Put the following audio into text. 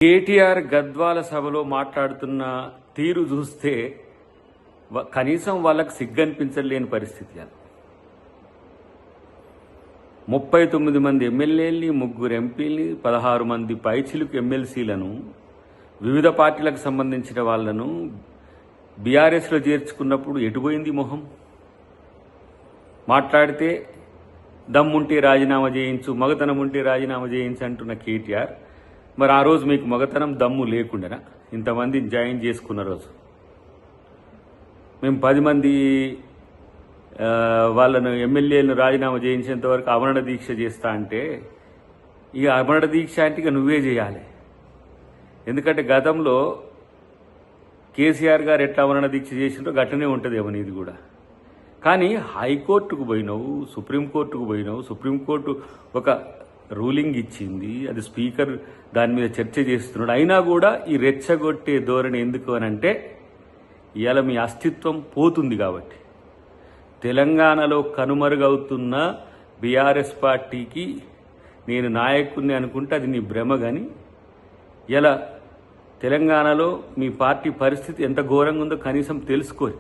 కేటీఆర్ గద్వాల సభలో మాట్లాడుతున్న తీరు చూస్తే కనీసం వాళ్ళకు సిగ్గనిపించలేని పరిస్థితి. 39 మంది ఎమ్మెల్యేలని, 3 ఎంపీలని, 16 మంది పైచిలుకు ఎమ్మెల్సీలను, వివిధ పార్టీలకు సంబంధించిన వాళ్లను బీఆర్ఎస్లో చేర్చుకున్నప్పుడు ఎటుపోయింది మొహం? మాట్లాడితే దమ్ముంటే రాజీనామా చేయించు, మగతనం ఉంటే రాజీనామా చేయించు అంటున్న కేటీఆర్, మరి ఆ రోజు మీకు మగతనం దమ్ము లేకుండానా ఇంతమందిని జాయిన్ చేసుకున్న రోజు? మేము 10 మంది వాళ్ళను ఎమ్మెల్యేలను రాజీనామా చేయించేంత వరకు అమరణ దీక్ష చేస్తా అంటే, ఇక అమరణ దీక్ష అంటే ఇక నువ్వే చేయాలి. ఎందుకంటే గతంలో కేసీఆర్ గారు ఎట్లా అమరణ దీక్ష చేసిందో గట్టనే ఉంటుందేమో నీది కూడా. కానీ హైకోర్టుకు పోయినావు, సుప్రీంకోర్టుకు పోయినావు, సుప్రీంకోర్టు ఒక రూలింగ్ ఇచ్చింది, అది స్పీకర్ దాని మీద చర్చ చేస్తున్నాడు. అయినా కూడా ఈ రెచ్చగొట్టే ధోరణి ఎందుకు అనంటే, ఇవాళ మీ అస్తిత్వం పోతుంది కాబట్టి. తెలంగాణలో కనుమరుగవుతున్న బీఆర్ఎస్ పార్టీకి నేను నాయకుడిని అనుకుంటే అది నీ భ్రమ. కానీ ఇలా తెలంగాణలో మీ పార్టీ పరిస్థితి ఎంత ఘోరంగా ఉందో కనీసం తెలుసుకోరు.